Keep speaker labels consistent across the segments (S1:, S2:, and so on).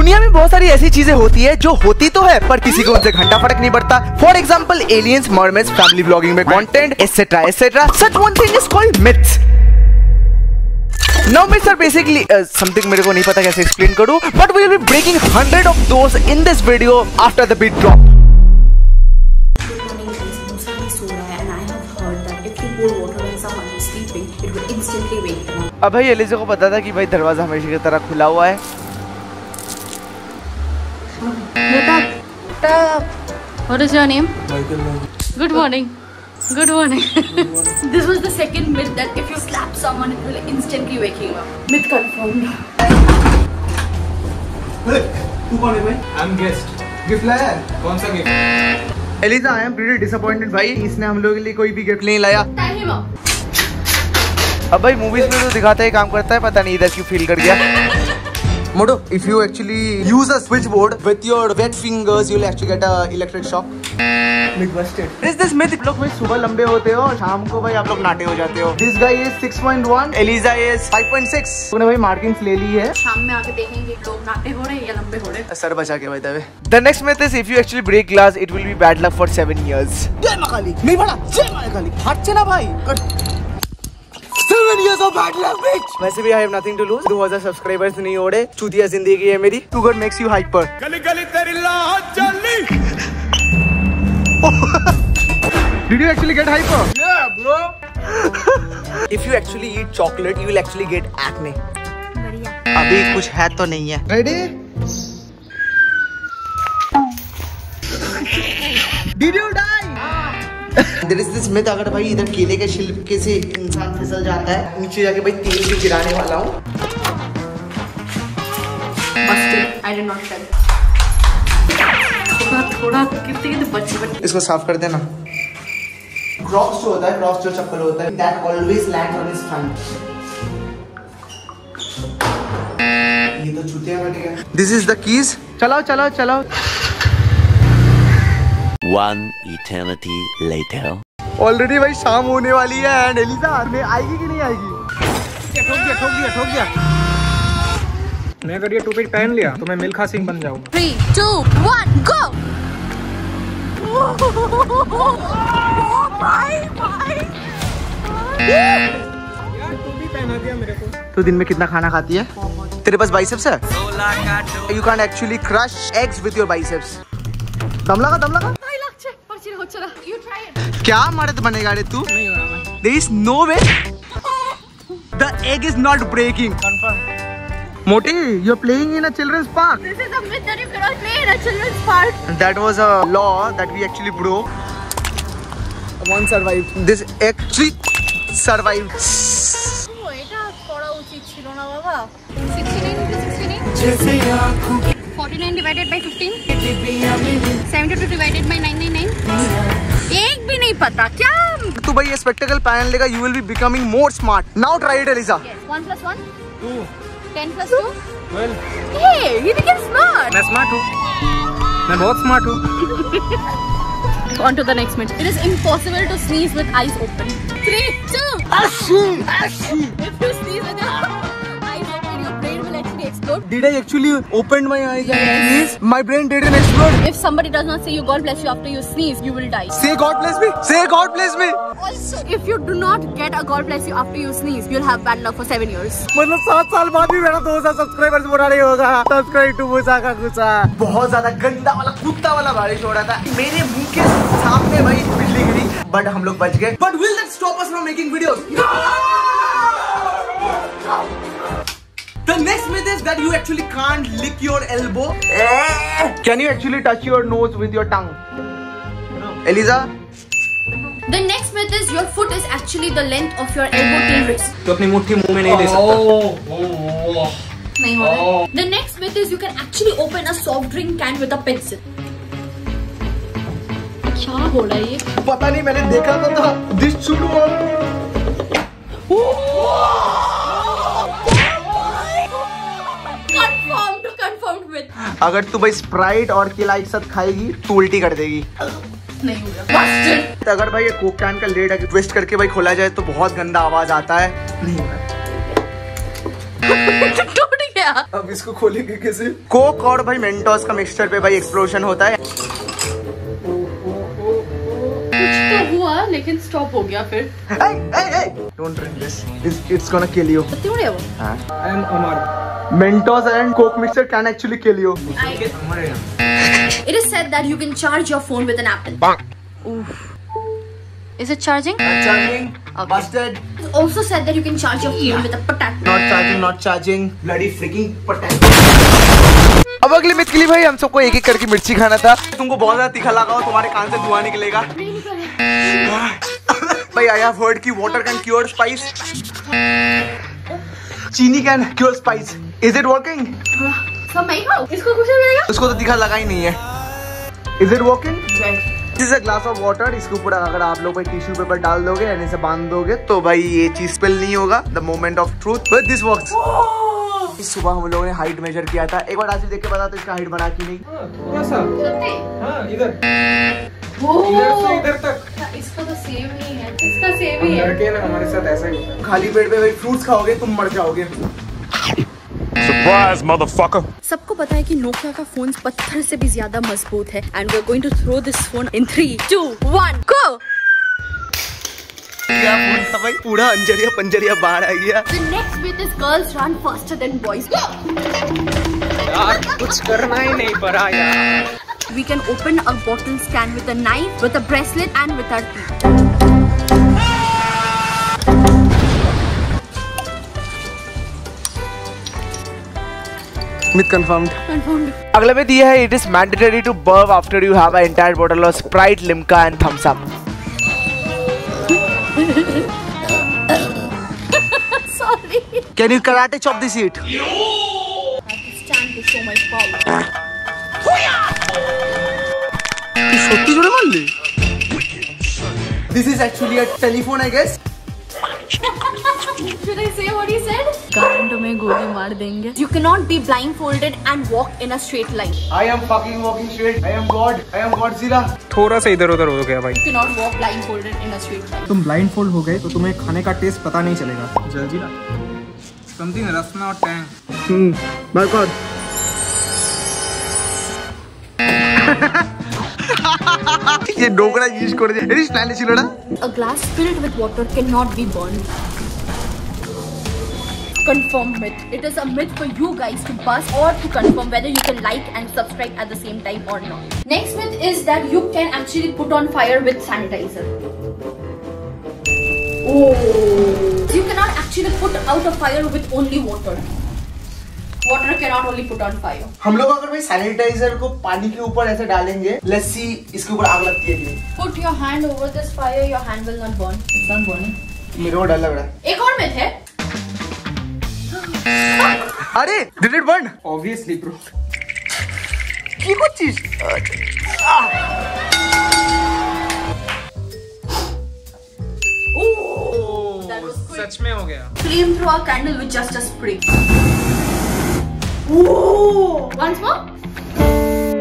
S1: दुनिया में बहुत सारी ऐसी चीजें होती है जो होती तो है पर किसी को उनसे घंटा फर्क नहीं पड़ता। For example aliens, mermaids, family vlogging में content etcetera etcetera. Such one thing is called myths. Now myths are basically something मेरे को नहीं पता कैसे एक्सप्लेन करूं, but we will be breaking 100 of those in this video after the beat drop. अब भाई Elijah को पता था कि भाई दरवाजा हमेशा की तरह खुला हुआ है।
S2: What is your name? Good morning. Good morning. This was the second myth that if you slap someone, it will instantly wake you up. Myth confirmed.
S3: तू कौन है भाई? I'm guest. गिफ्ट लाया है? कौन सा gift?
S1: Eliza, I am pretty disappointed भाई, इसने हम लोगों के लिए कोई भी गिफ्ट नहीं लाया।
S2: Time him up.
S1: अब भाई मूवीज में तो दिखाता है काम करता है, पता नहीं इधर क्यों फील कर गया। Moto, if you actually use a switchboard with your wet fingers, you'll actually get a electric shock.
S3: Myth busted.
S1: Is this myth? आप लोग भाई सुबह लंबे होते हो और शाम को भाई आप लोग नाटे हो जाते हो। This guy is 6.1, Eliza is 5.6. उन्होंने भाई मार्किंग्स ले ली है।
S2: शाम में आके देखेंगे लोग नाटे हो रहे हैं या लंबे हो रहे हैं।
S1: सर बचा के भाई दबे। The next myth is if you actually break glass, it will be bad luck for 7 years. जय मां काली, नहीं बड़ा, जय मां काली, हाथ से ना भाई। 7 years of bad luck, bitch. वैसे भी I have nothing to lose. 2000 subscribers नहीं हो रहे, चूतिया जिंदगी है मेरी। Too good makes you hyper.
S3: गली गली तेरी लात जली।
S1: Did you actually get hyper?
S3: Yeah, bro.
S1: If you actually eat chocolate, you will actually get acne.
S2: बढ़िया।
S1: अभी कुछ है तो नहीं है। Ready? Did you die? There is this myth, अगर भाई इधर केले के छिलके से इंसान फिसल जाता है, नीचे जाके भाई तेल भी गिराने वाला हूँ।
S2: Busted. I did not tell. थोड़ा कितने बच्चे।
S1: इसको साफ कर देना। क्रॉक्स जो होता है, क्रॉक्स जो चप्पल होता है, that always lands on his thumb. ये तो चूतिया बैठ गया। This is the keys. चलाओ चलाओ चलाओ।
S4: One eternity later.
S1: ऑलरेडी भाई शाम होने वाली है एंड एलिजा में आएगी कि नहीं आएगी?
S3: ठोक दिया। मैं अगर ये टोपी पहन लिया तो मैं मिल्खा सिंह बन जाऊंगा।
S2: 3, 2, 1, go!
S3: यार टोपी पहना दिया मेरे को।
S1: तो दिन में कितना खाना खाती है? तेरे पास बाइसेप्स है? You can't actually crush eggs with your biceps. दम लगा।
S2: You try it.
S1: क्या मर्द बनेगा रे तू?
S3: नहीं हो रहा।
S1: There is no way. The egg is not breaking.
S3: Confirm.
S1: Moti, you're playing in a children's park.
S2: This is a myth that you cannot play in a children's park.
S1: That was a law that we actually broke. One survived. This actually survived.
S2: এটা করা উচিত ছিল না বাবা। 69 into 69. 49 divided by 15. 72 divided by 999. एक भी नहीं पता क्या?
S1: तू भाई ये स्पेक्टेकल पहन लेगा, you will be becoming more smart. Now try it, Eliza.
S2: Yes. 1 plus 1.
S3: 2.
S2: 10 plus 2.
S3: 12.
S2: Hey, you became smart.
S3: मैं स्मार्ट हूँ। मैं बहुत स्मार्ट हूँ।
S2: On to the next myth. It is impossible to sneeze with eyes open. 3, 2.
S1: Ashi.
S2: If you sneeze with your eyes open, your brain will actually explode.
S1: Did I actually open my eyes and sneeze? My brain didn't explode.
S2: If somebody does not say you God bless you after you sneeze, you will die.
S1: Say God bless me. Say God bless me.
S2: Also, if you do not get a God bless you after you sneeze, you'll have bad luck for 7 years.
S1: मतलब 7 साल बाद भी मेरा 2000 subscribers पूरा नहीं होगा। Subscribe to मुसा का गुस्सा। बहुत ज्यादा गंदा वाला कुत्ता वाला बारिश हो रहा था, मेरे मुंह के सामने भाई बिजली गिरी, बट हम लोग बच गए। But will that stop us from making videos? The next myth is that you actually can't lick your elbow. Can you actually touch your nose with your tongue? No. Eliza?
S2: The next myth is your foot is actually the length of your elbow till wrist.
S3: तो अपनी मुट्ठी मुंह में नहीं ले सकता।
S2: नहीं हो रहा। The next myth is you can actually open a soft drink can with a pencil. क्या हो रहा है ये?
S1: पता नहीं, मैंने देखा तो था। This should work.
S2: Confirmed with.
S1: अगर तू भाई स्प्राइट और केला एक साथ खाएगी तो उल्टी कर देगी।
S2: नहीं हो रहा। Busted.
S1: अगर भाई ये कोक कैन का लेड अगर ट्विस्ट करके भाई खोला जाए तो बहुत गंदा आवाज आता है। नहीं हो रहा।
S2: टूट गया। गया।
S1: अब इसको खोलेंगे कैसे? कोक और भाई मेंटोस का मिक्सचर पे भाई एक्सप्लोजन होता है।
S2: कुछ तो हुआ लेकिन स्टॉप हो गया फिर।
S1: Don't drink this. It's gonna kill you.
S2: कितनी बड़ी है वो?
S3: I am Amar.
S1: Mentos and Coke mixture can actually kill you.
S2: It is said that you can charge your phone with an apple. Oof. Is it charging?
S1: Charging.
S2: Okay.
S1: Busted.
S2: It's also said that you can charge your phone with a potato.
S1: Not charging. Not charging. Bloody freaking potato. अब अगले myth के लिए भाई हम सबको एक एक करके मिर्ची खाना था। तुमको बहुत ज्यादा तीखा लगा हो, तुम्हारे कान से धुआं निकलेगा। भाई I have heard कि water can cure spice. चीनी can cure spice. Is it working?
S2: सब मैं ही खाऊं? इसको कुछ नहीं मिलेगा?
S1: उसको तो तीखा लगा ही नहीं है। Is it working?
S2: Yes.
S1: This is a glass of water. इसके ऊपर अगर आप लोग भाई टिश्यू पेपर डाल दोगे यानी से बांध दोगे तो भाई ये चीज स्पिल नहीं होगा। The moment of truth. But this works. इस सुबह हम लोगों ने हाइट मेजर किया था। एक बार आसिफ देख के बता तो इसका हाइट बढ़ा कि नहीं?
S3: थोड़ा सा।
S2: सत्ती?
S3: हाँ इधर।
S2: ओह।
S3: इधर से इधर तक।
S2: इसका तो सेम ही है। इसका सेम ही है।
S3: लड़के ना हमारे साथ ऐसा ही होता है।
S1: खाली पेट पे भाई फ्रूट्स खाओगे तुम मर जाओगे।
S5: Surprise, motherfucker!
S2: सबको पता है कि नोकिया का फोन पत्थर से भी ज्यादा मजबूत है and we are going to throw this phone in 3, 2, 1 go.
S1: क्या फोन था भाई? पूरा अंजरिया पंजरिया बाहर आ गया।
S2: The next myth is girls run faster than boys. Go!
S3: यार कुछ करना ही नहीं पड़ा यार।
S2: We can open a bottle can with a knife, with a bracelet and with our teeth.
S1: Myth confirmed.
S2: Confirmed.
S1: अगला myth ये है, it is mandatory to burp after you have an entire bottle of Sprite, Limca and Thumbs Up.
S2: Sorry.
S1: Can you karate chop this seat?
S2: I have to stand to show my power.
S1: तू सोती जोड़े मान ले? This is actually a telephone, I guess.
S2: Should I say what he said? Current में गोली मार देंगे. You cannot be blindfolded and walk in a straight line.
S1: I am fucking walking straight. I am God. I am Godzilla.
S3: थोड़ा सा इधर उधर हो गया भाई।
S2: You cannot walk blindfolded in a straight line.
S3: तुम ब्लाइंडफोल्ड हो गए तो तुम्हें खाने का टेस्ट पता नहीं चलेगा। जलजीरा। Something रसना और टैंग।
S1: My God. ये डोगरा यूज कर दिया। इस स्टाइलिश लड़ा।
S2: A glass filled with water cannot be burned. Confirmed myth. It is a myth for you guys to bust or to confirm whether you can like and subscribe at the same time or not. Next myth is that you can actually put on fire with sanitizer. Oh. You cannot actually put out a fire with only water. Water cannot only put on fire.
S1: हम लोग अगर भाई sanitiser को पानी के ऊपर ऐसे डालेंगे, let's see इसके ऊपर आग लगती है कि नहीं?
S2: Put your hand over this fire, your hand will not burn. It's not burning.
S1: मेरे को डर लग रहा है।
S2: एक और myth है.
S1: अरे, did it burn?
S3: Obviously bro.
S1: ये कुछ चीज।
S2: Ooh, that was quick.
S3: सच में हो गया।
S2: Flame through a candle with just a spray. Ooh, once more.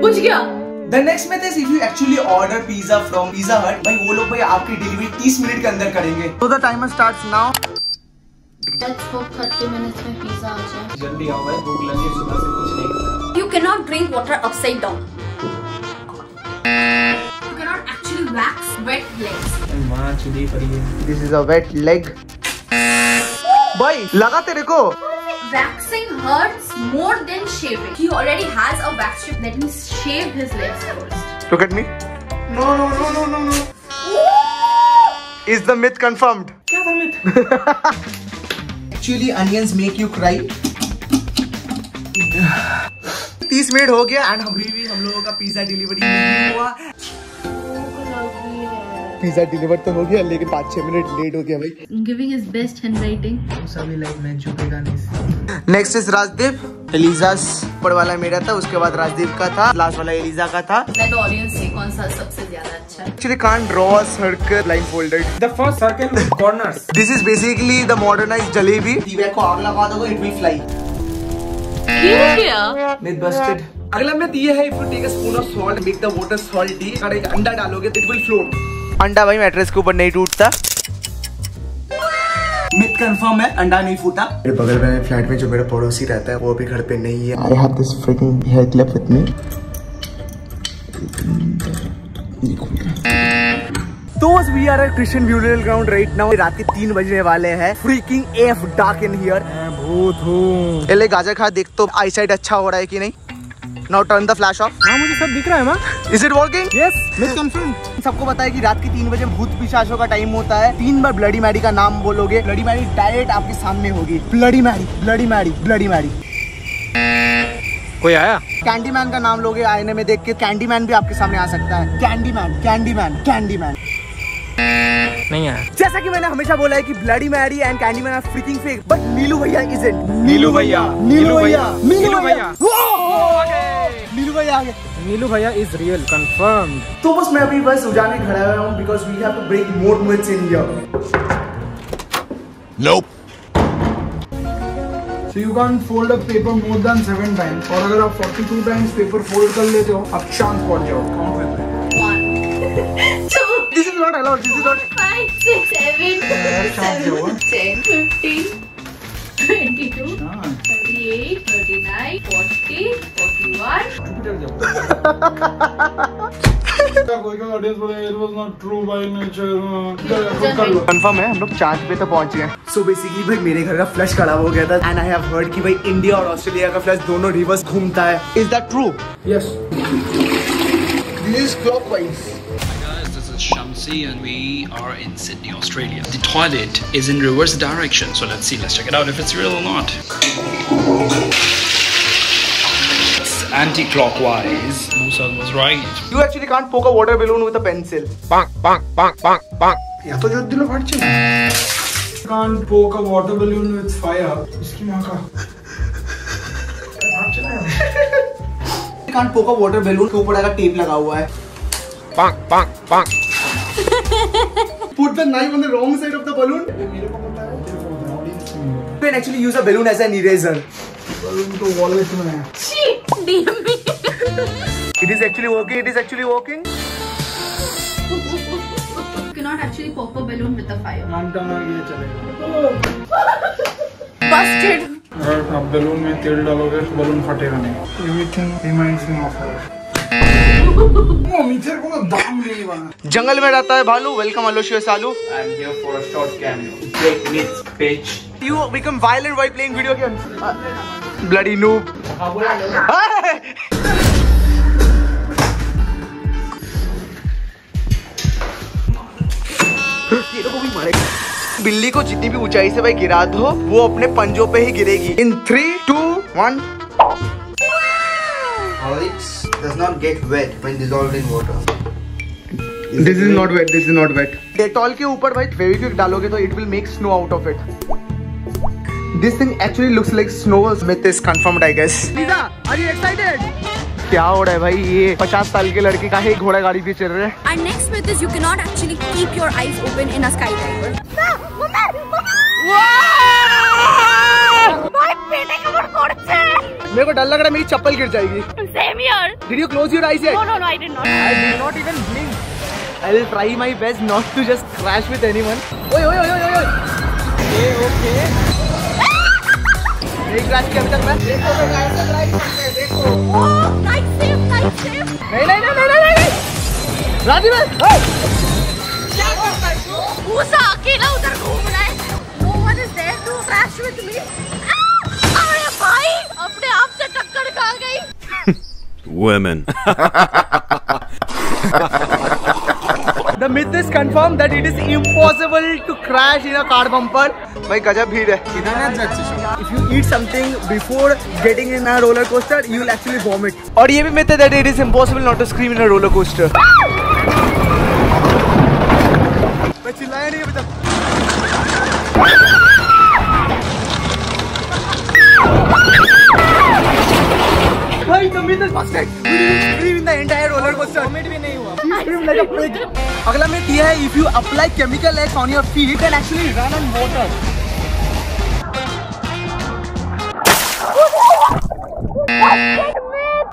S2: बुझ गया.
S1: The next myth is if you actually order pizza from Pizza Hut, भाई वो लोग भाई आपकी डिलीवरी 30 मिनट के अंदर करेंगे। So the timer starts now.
S2: Let's hope 30 minutes में पिज़्ज़ा आ जाए.
S3: जल्दी आओ भाई, भूख लगी है, सुबह से कुछ नहीं खाया।
S2: You cannot drink water upside down. You cannot actually wax wet legs.
S3: माँ चुदी पड़ी है।
S1: This is a wet leg. भाई लगा तेरे को?
S2: Waxing hurts more than shaving. He already has a wax strip. Let me shave his legs first.
S1: Look at me. No. Is the myth confirmed?
S3: क्या था myth?
S1: Actually, onions make you cry. 30 minute हो गया and अभी भी हम लोगों का pizza delivery नहीं हुआ। पिज्जा डिलीवर तो हो गया लेकिन 5-6 मिनट लेट हो गया भाई।
S2: Giving his best handwriting.
S3: सभी लाइक मैं झुकेगा नहीं।
S1: Next is Rajdeep. एलिजा ऊपर वाला मेरा था, उसके बाद राजदीप का था, लास्ट वाला एलिजा का था।
S2: Let the audience say कौन सा सबसे ज्यादा अच्छा है।
S1: Actually can't draw a circle blindfolded.
S3: The first circle with corners.
S1: This is basically the modernized jalebi. TV को आग लगा दोगे, it will fly. Myth busted. अगला myth ये है, if you take a spoon of salt, make the water salty, अगर एक अंडा डालोगे, it will float. अंडा भाई मैट्रेस के ऊपर नहीं टूटता। मिथ कंफर्म है, अंडा नहीं फूटा। मेरे बगल में फ्लैट में जो मेरा पड़ोसी रहता है वो अभी घर पे नहीं है। I have this freaking hair clip with me. तो we are at Christian Burial Ground right now. रात के 3 बजने वाले हैं। Freaking F dark in here.
S3: भूत हूँ।
S1: पहले गाजर खा देख तो आई साइड अच्छा हो रहा है कि नहीं। Now turn the flash off.
S3: हाँ मुझे सब दिख रहा है माँ।
S1: Is it working?
S3: Yes, मैं confirm।
S1: सबको पता है कि रात के 3 बजे भूत पिशाचों का टाइम होता है। 3 बार ब्लडी मैरी का नाम बोलोगे, ब्लडी मैरी डायरेक्ट आपके सामने होगी। Bloody Mary, bloody Mary, bloody Mary.
S3: कोई आया?
S1: कैंडी मैन का नाम लोगे आईने में देख के, कैंडी मैन भी आपके सामने आ सकता है। Candy man, candy man, candy man.
S3: नहीं आया।
S1: जैसा कि मैंने हमेशा बोला है कि bloody Mary and candy man are freaking fake, but Neelu भैया इजंट।
S3: नीलू भैया,
S1: नीलू भैया,
S3: नीलू भैया,
S1: नीलू भैया आ गए।
S3: नीलू भैया इज रियल, कंफर्म।
S1: तो बस मैं अभी बस उजाने खड़ा हुआ हूँ because we have to break more myths in here.
S4: Nope.
S3: So you can't fold a paper more than 7 times. और अगर आप 42 times पेपर फोल्ड कर लेते हो, आप चांस पहुंच जाओ। Count with me.
S2: 1, 2,
S1: This is not allowed. This is not.
S2: 5, 6, 7, 8, 9, 10, 15, 22, 38, 39, 40, 41.
S1: Confirm है हम लोग चांद पे तो पहुंच गए। सो बेसिकली भाई मेरे घर का फ्लश खराब हो गया था एंड आई हैव हर्ड कि भाई इंडिया और ऑस्ट्रेलिया का फ्लश दोनों रिवर्स घूमता है। Is that true?
S3: Yes.
S1: This is clockwise.
S5: Shamsi and we are in Sydney, Australia. The toilet is in reverse direction, so let's see. Let's check it out if it's real or not. It's anti-clockwise. Musa was right.
S1: You actually can't poke a water balloon with a pencil.
S4: Bonk, bonk, bonk, bonk, bonk.
S3: या तो जो दिलो फट चले। Can't poke a water balloon with fire. इसकी माँ का।
S1: You can't poke a water balloon के ऊपर का टेप लगा हुआ है।
S4: Bonk, bonk, bonk.
S1: Put the knife on the wrong side of the balloon. You can actually use a balloon as an eraser.
S3: balloon तो wallet में है।
S2: DM me.
S1: It is actually working. It is actually working.
S2: You cannot actually pop a balloon with a fire.
S3: टाना ये चलेगा।
S2: Busted.
S3: अगर आप balloon में तेल डालोगे तो बैलून फटेगा नहीं। Everything reminds me of her. मीठे को दाम नहीं बना।
S1: जंगल में रहता है भालू। वेलकम अलोशियो सालू।
S5: I'm here for a short cameo. Break myths, bitch.
S1: You become violent while playing video games. Bloody noob. ये तो भी मारेगा। बिल्ली को जितनी भी ऊंचाई से भाई गिरा दो वो अपने पंजों पे ही गिरेगी। In 3, 2, 1. Horlicks does not get wet when dissolved in water. This is not wet. This is not wet. Dettol के ऊपर भाई फेविक्विक डालोगे तो it will make snow out of it. This thing actually looks like snow. Myth is confirmed, I guess. Lisa, are you excited? क्या हो रहा है भाई? ये 50 साल के लड़के का है घोड़ा गाड़ी पे चल रहे हैं।
S2: Our next myth is you cannot actually keep your eyes open in a skydiver.
S1: मेरे को डर लग रहा है मेरी चप्पल गिर जाएगी।
S2: Same here.
S1: Did you close your eyes yet?
S2: No, I did not.
S1: I did not even blink. I will try my best not to just crash with anyone. ओए ओए ओए ओए ओए। ओके। नहीं क्रैश किया अभी तक मैं। देखो तो कैसे ड्राइव करते हैं देखो।
S2: Oh, nice save.
S1: नहीं। राजीव है।
S2: क्या करता है तू? मूसा अकेला उधर घूम रहा है। No one is there to crash with me. अरे भाई, अपने आप से टक्कर खा गई।
S4: Women.
S1: The myth is confirmed that it is impossible to crash in a car bumper. भाई गजब भीड़ है। If you eat something before getting in a roller coaster, you will actually vomit. और ये भी myth है that it is impossible not to scream in a roller coaster. मैं चिल्लाया नहीं अभी तक। भाई the myth is busted. You didn't scream in the entire roller coaster. Vomit भी नहीं हुआ। You scream like a pig. अगला myth ये है if you apply chemical X on your feet, you can actually run on water.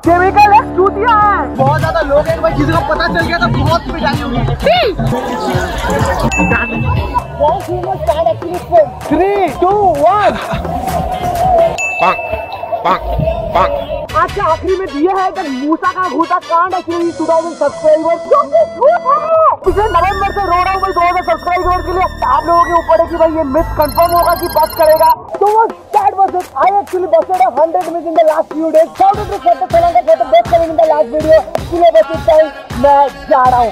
S1: Chemical X 2 दिया है। बहुत ज्यादा लोग हैं भाई, किसी को पता चल गया तो बहुत पिटाई होगी। 3, 2, 1 आज के आखिरी में दिया है कि मूसा का घूटा कांड एक्चुअली 2000 सब्सक्राइबर्स पिछले नवंबर से रो रहा हूँ भाई 2000 सब्सक्राइबर्स के लिए। आप लोगों के ऊपर है कि भाई ये मिथ कंफर्म होगा कि बस करेगा। तो वो that was it. I actually busted 100 myth in the last few days. Shout out to for the best in the last video. इसलिए बस इतना ही, मैं जा रहा हूँ।